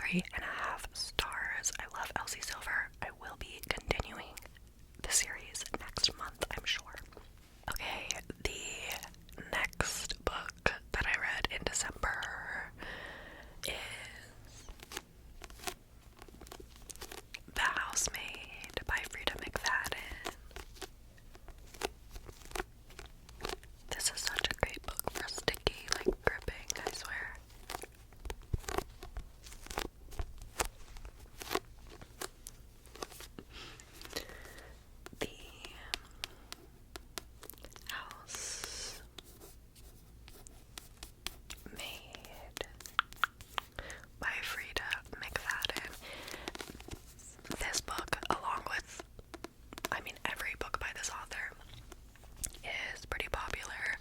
3.5 stars. I love Elsie Silver. I will be continuing the series next month, I'm sure. Okay, the next book that I read in December is The Housemaid by Frida McFadden. This is such a great book for sticky, like gripping, I swear. The House Made by Frida McFadden. This book, along with, every book by this author, is pretty popular.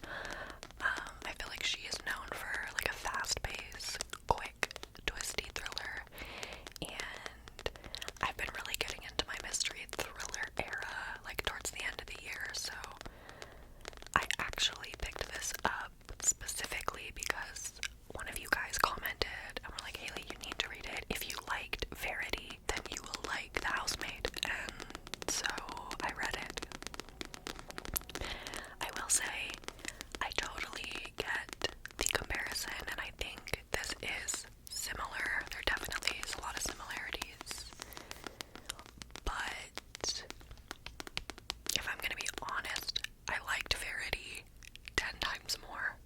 I feel like she is known for like a fast-paced, quick, twisty thriller, and I've been really getting into my mystery thriller era, like towards the end of the year, so I actually picked this up specifically because one of you guys commented and were like, Haley, you need to read it. If you liked Verity, then you will like The Housemaid, and so I read it. I will say, I totally get the comparison, and I think this is similar. There definitely is a lot of similarities, but if I'm gonna be honest, I liked Verity 10 times more,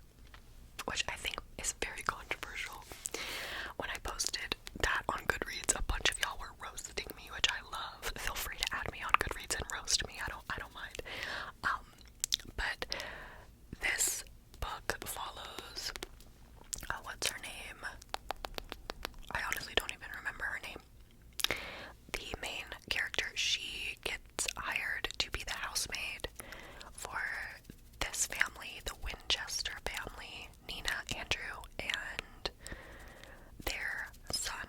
which I think is very controversial. When I posted that on Goodreads, a bunch of y'all were roasting me, which I love. Feel free to add me on Goodreads and roast me. I don't mind. But this book follows, what's her name? I honestly don't even remember her name. The main character, she gets hired to be the housemaid for this family, the Winchester family, Nina, Andrew, and their son.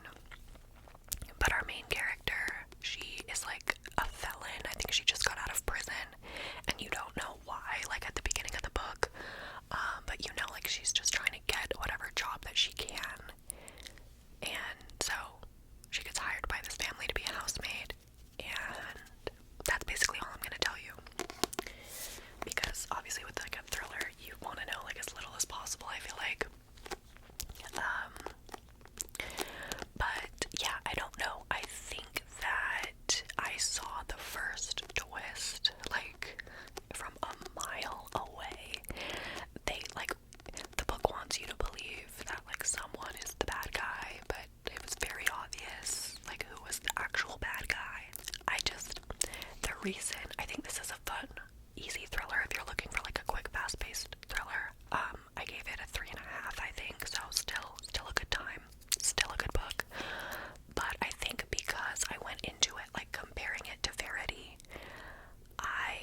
But our main character, she is like a felon. I think she just got out of prison, and you don't know why, like at the beginning of the book, but you know, like she's just trying to get whatever job that she can, and so she gets hired by this family to be a housemaid, and that's basically all I'm gonna tell you, because obviously with like a thriller, you want to know like as little as possible, I feel like. But yeah, I don't know. I think that I saw the first twist like from a mile away. The book wants you to believe that like someone is the bad guy, but it was very obvious like who was the actual bad guy. I think this is a fun, easy thriller if you're looking for like a quick, fast-paced thriller. I gave it a 3.5, I think, so still a good time, still a good book. But I think because I went into it like comparing it to Verity, I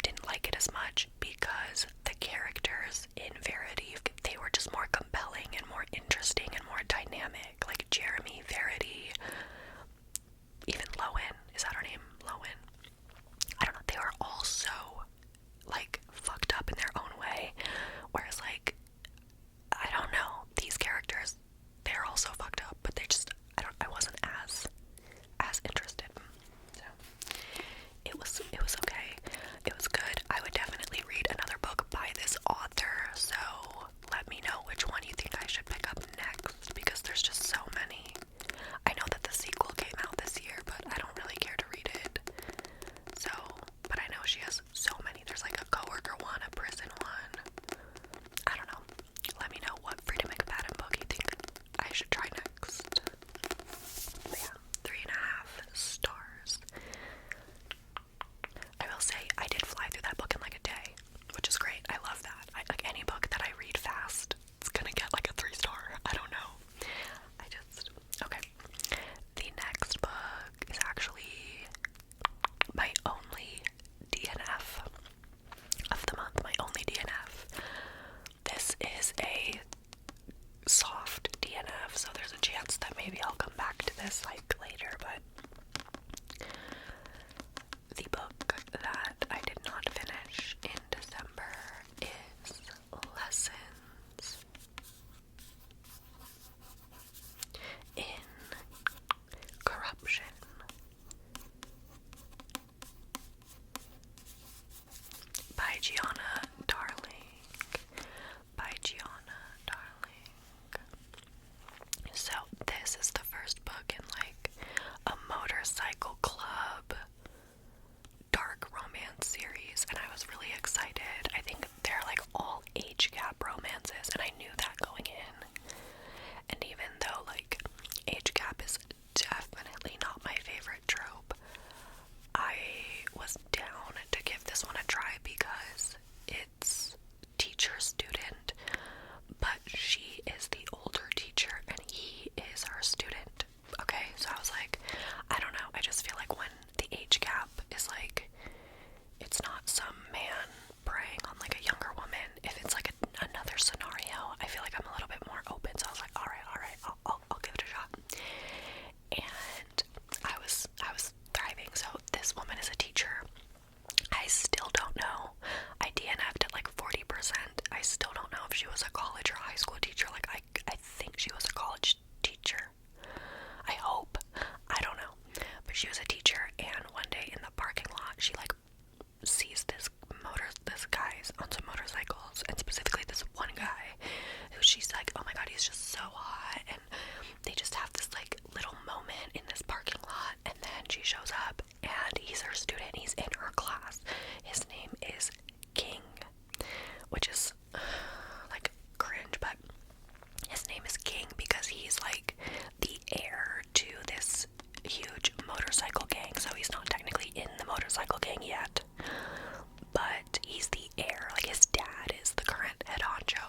didn't like it as much because the characters in Verity, they were just more compelling and more interesting and more dynamic. Like Jeremy, Verity, even Lowen, is that her name? Lowen. I don't know, they were all so like fucked up in their own way, whereas like, I don't know, these characters, they're all so fucked up, but I wasn't as interested. So it was okay. It was good. I would definitely read another book by this author, so let me know which one you think I should pick up next, because there's just so many. I know she was a college or high school teacher. Like, I think she was a college teacher. I hope. I don't know. But she was a teacher, and one day in the parking lot, she, like, sees this guys on some motorcycles, and specifically this one guy, who she's like, oh my god, he's just so hot, and they just have this, like, little moment in this parking lot, and then she shows up, and he's her student, he's in her class. His name is King, which is, like, cringe, but his name is King because he's, like, the heir to this huge motorcycle gang, so he's not technically in the motorcycle gang yet, but he's the heir. Like, his dad is the current head honcho.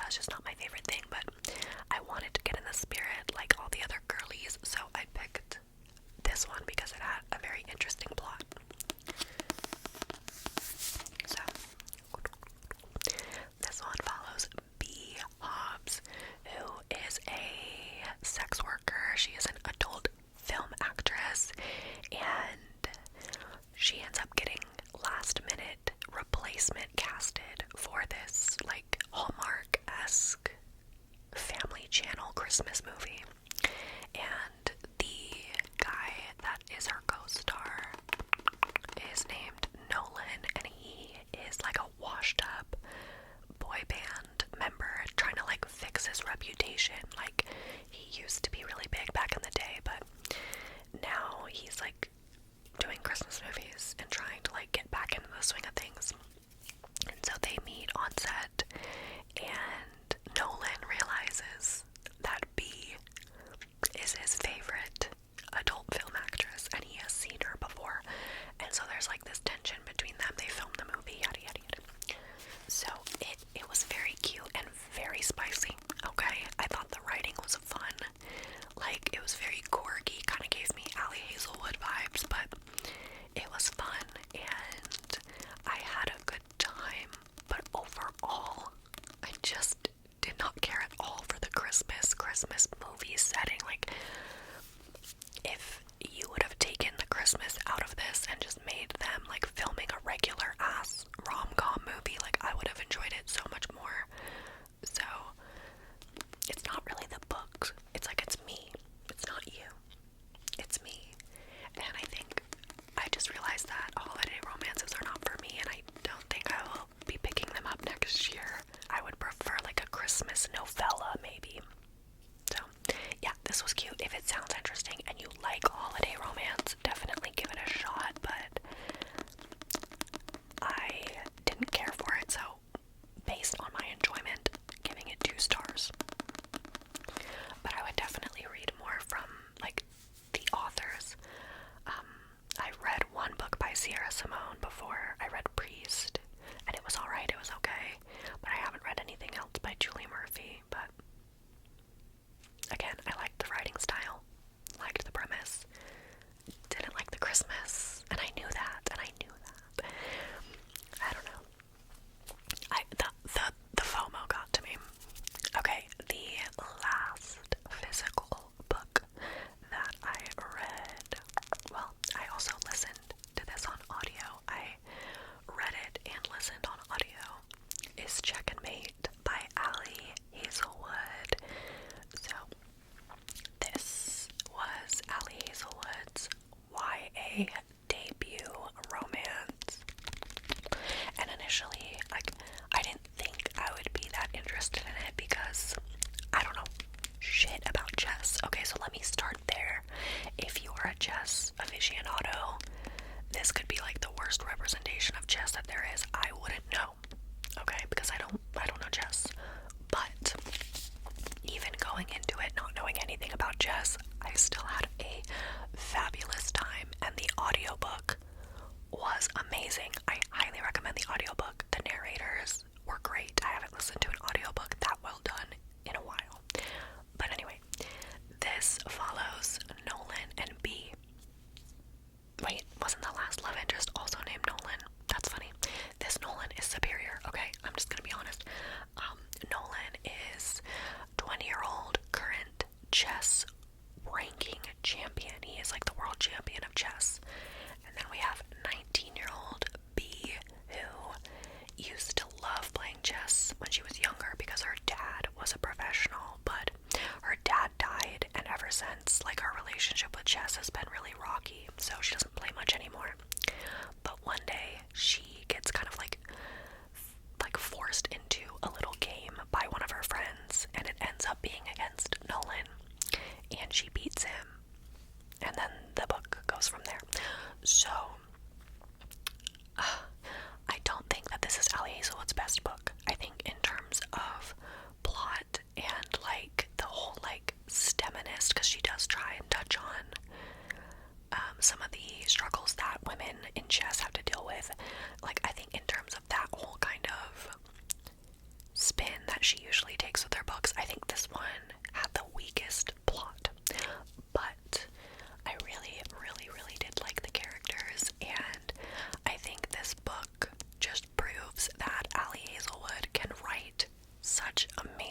it's just not my favorite thing, but I wanted to get in the spirit like all the other girlies, so I picked this one because it had a very interesting plot. So, this one follows B. Hobbs, who is a sex worker. She is an adult film actress, and she ends up getting last-minute replacement casted for this, like, Hallmark-esque Family Channel Christmas movie. And the guy that is her co-star is named Nolan, and he is like a washed-up boy band member trying to like fix his reputation. Like, he used to be really big back in the day, but now he's like doing Christmas movies and trying to like get back into the swing of things. And so they meet on set, and Nolan realizes that B is his favorite adult film actress, and he has seen her before. And so there's like this tension between them. They filmed the movie, yada yada yada. So it was very cute and very spicy. Okay, I thought the writing was fun. Like, it was very quirky, kind of gave me Allie Hazelwood vibes, but it was fun and I had a good time. But overall, I just did not care at all for the Christmas movie setting. Like, if you would have taken the Christmas out of this and just made them like filming a regular ass rom-com movie, like, I would have enjoyed it so much more. So it's not really the books, it's like, it's me, it's not you, it's me. And I think I just realized that holiday romances are not for me, and I don't think I will be picking them up next year. I would prefer like a Christmas novella maybe. So yeah, this was cute. If it sounds interesting and you like holiday romance, definitely give it a shot, but I didn't care for it, so based on my enjoyment, giving it 2 stars. But I would definitely read more from like the authors. I read one book by Sierra Simone before. I read Priest, and it was alright, it was okay, but I haven't read anything else by Julie Murphy. But again, I liked the writing style, liked the premise, didn't like the Christmas, and I knew that, I don't know. The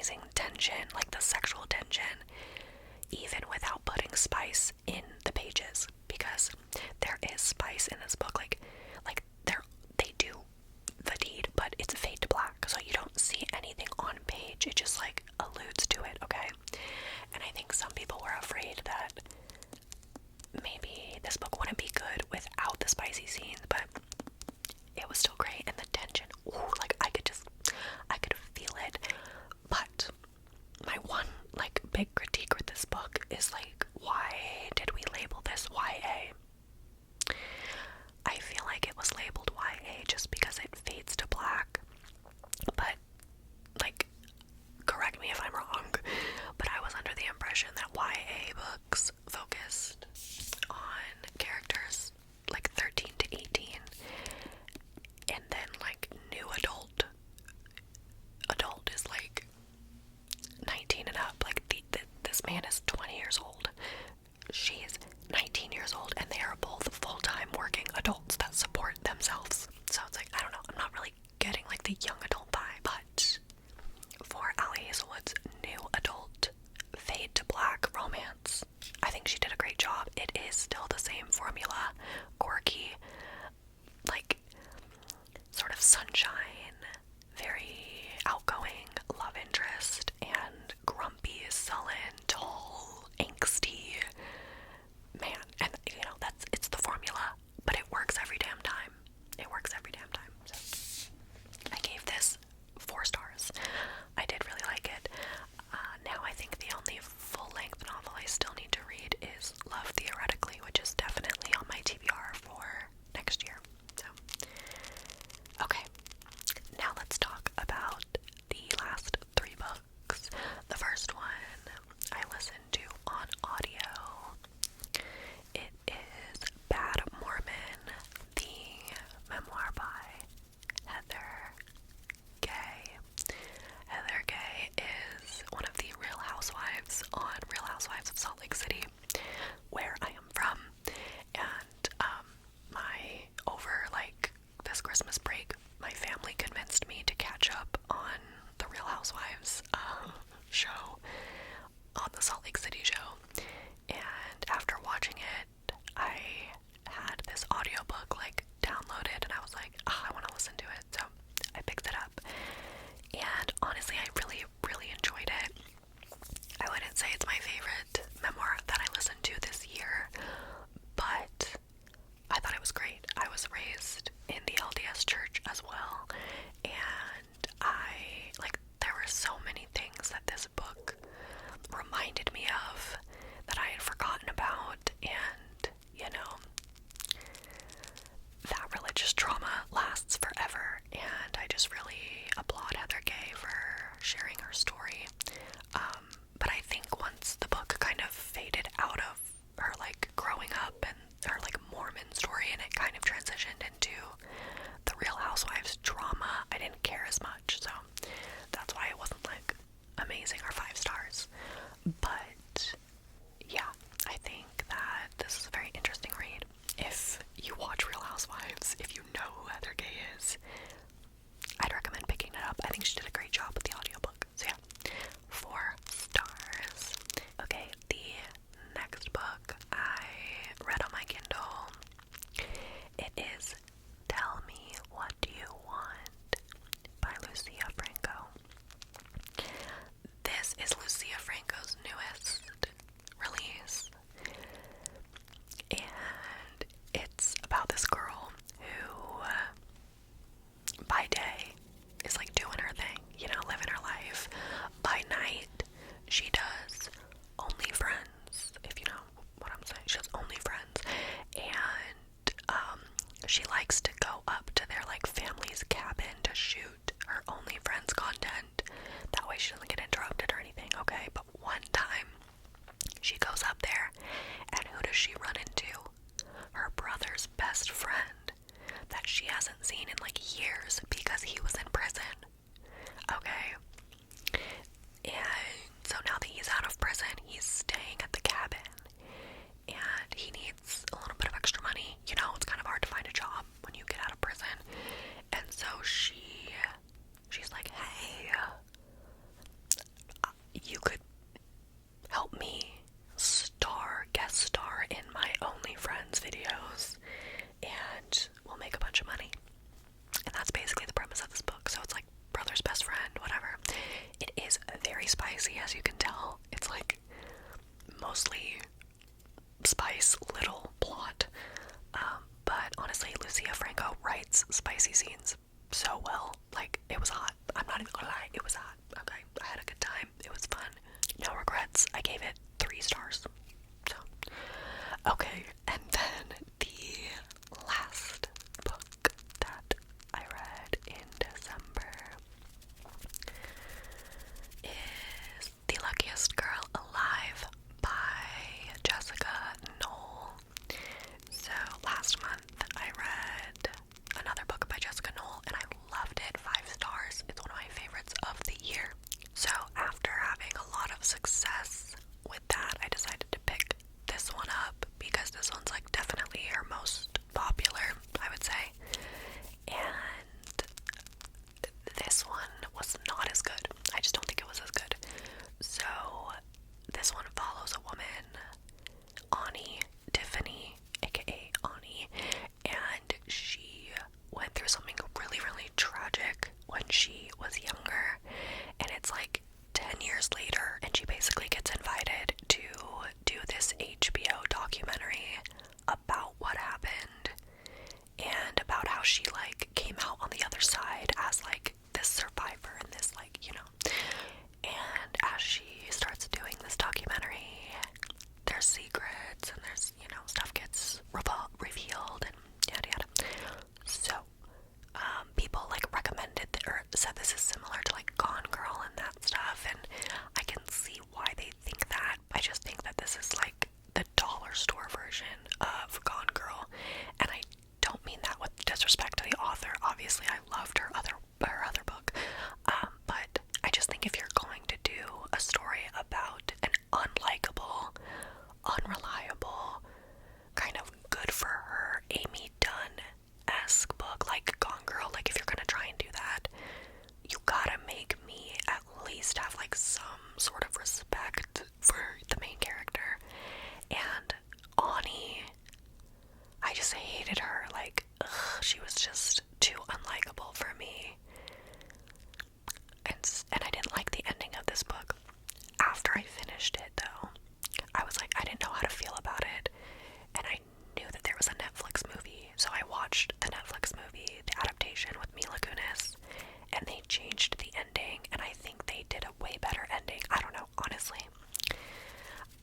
amazing tension, like the sexual tension, even without putting spice in the pages, because there is spice in this book. Like they do the deed, but it's fade to black, so you don't see anything on page. It just like alludes to it, okay? And I think some people were afraid that maybe this book wouldn't be good without the spicy scenes, but it was still great. And the tension, ooh, like I could feel it. But my one like big critique with this book is like, why did we label this YA? I feel like it was labeled YA just because it fades to black, but like, correct me if I'm wrong, but I was under the impression that YA books focused on characters like 13 to 18, and then like new adult is like 19 and up. Like this man is 20 years old, she is 19 years old, and they are both full-time working adults that support themselves. So it's like, I don't know, I'm not really getting like the young adult vibe. But for Ali Hazelwood's new adult fade to black romance, I think she did a great job. It is still the same formula, quirky, like sort of sunshine, very outgoing love interest, and grumpy, sullen, tall, angsty man. And you know, it's the formula, but it works every damn time. It works every damn time. So I gave this 4 stars. I did really like it. Now I think the only full-length novel I still need to read is Love Theoretically, which is definitely on my TBR for next year. So, okay, now let's talk about the last 3 books. The first one I listened to on audio. It is Bad Mormon, the memoir by Heather Gay. Heather Gay is one of the Real Housewives on Real Housewives of Salt Lake City, where I am from. And over like this Christmas break, my family convinced me to catch up on the Real Housewives show, on the Salt Lake City show. And after watching it, I had this audiobook like downloaded, and I was like, oh, I want to listen to it. So I picked it up, and honestly, I really, really enjoyed it. I wouldn't say it's my favorite memoir that I listened to this year, but I thought it was great. I was raised in the LDS church as well, and there were so many things that this book reminded me of that I had forgotten about. And you know, that religious trauma lasts forever, and I just really applaud Heather Gay for sharing her story. But I think once the book kind of faded out of her like growing up and her like Mormon story, and it kind of transitioned into the Real Housewives drama, I you could help me guest star in my OnlyFriends videos, and we'll make a bunch of money. And that's basically the premise of this book. So it's like brother's best friend, whatever. It is very spicy, as you can tell. It's like mostly spice, little plot. But honestly, Lucia Franco writes spicy scenes so well. Like, it was hot. I'm not even gonna lie, it was hot. Okay, I had a good time. It was fun. No regrets. I gave it 3 stars. So, okay, and then the last book that I read in December is The Luckiest Girl Alive by Jessica Knoll. So last month I read another book by Jessica Knoll and I loved it. 5 stars. It's one of my favorites of the year. So after having a lot of success with that, I decided to pick this one up because this one's like definitely her most popular, I would say. And this one was not as good. I just don't think it was as good. So this one follows a woman, Ani Tiffany, aka Ani, and she went through something really, really tragic when she was younger, and it's like 10 years later, and she basically gets invited to do this HBO documentary about what happened and about how she like came out on the other side as like this survivor and this like, you know. And as she starts doing this documentary, there's secrets and there's, you know, stuff gets revealed and yada yada. So people like recommended or said this is similar to like Gone Girl and that stuff, and I can see why they think that. I just think that this is like the dollar store version of Gone Girl, and I don't mean that with disrespect to the author. Obviously I loved her other book, but I just think if you're going to do a story about an unlikable, unreliable, kind of good for her Amy Dunn-esque book like Gone Girl, like if you're gonna try and do that, you gotta make me at least have like some sort of respect for the main character. And Ani, I just hated her. Like, ugh, she was just too unlikable for me. And I didn't like the ending of this book. After I finished it, though, I was like, I didn't know how to feel about it. And I knew that there was a Netflix movie, so I watched the Netflix movie, the adaptation with Mila Kunis, and they changed the ending, and I think they did a way better ending. I don't know, honestly.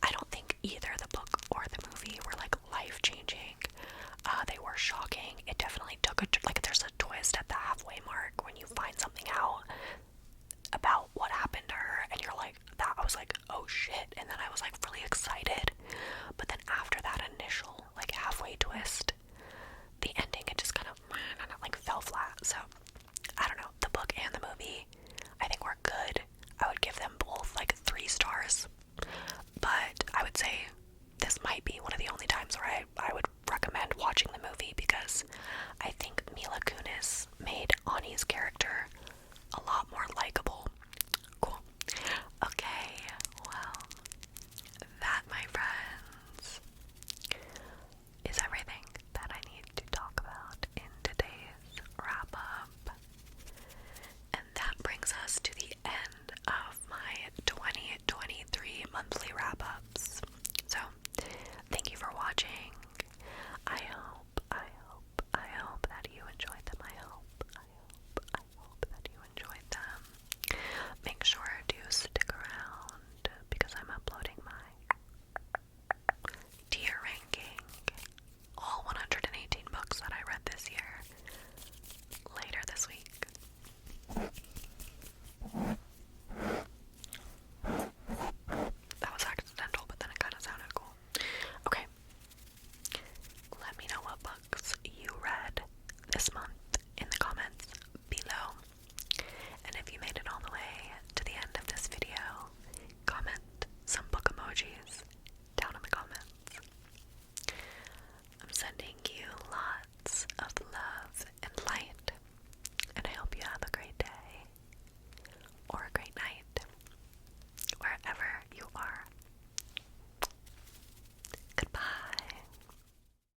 I don't think either the book or the movie were like life-changing. They were shocking. It definitely took like there's a twist at the halfway mark when you find something out about what happened to her, and you're like, that, I was like, oh shit, and then I was like really excited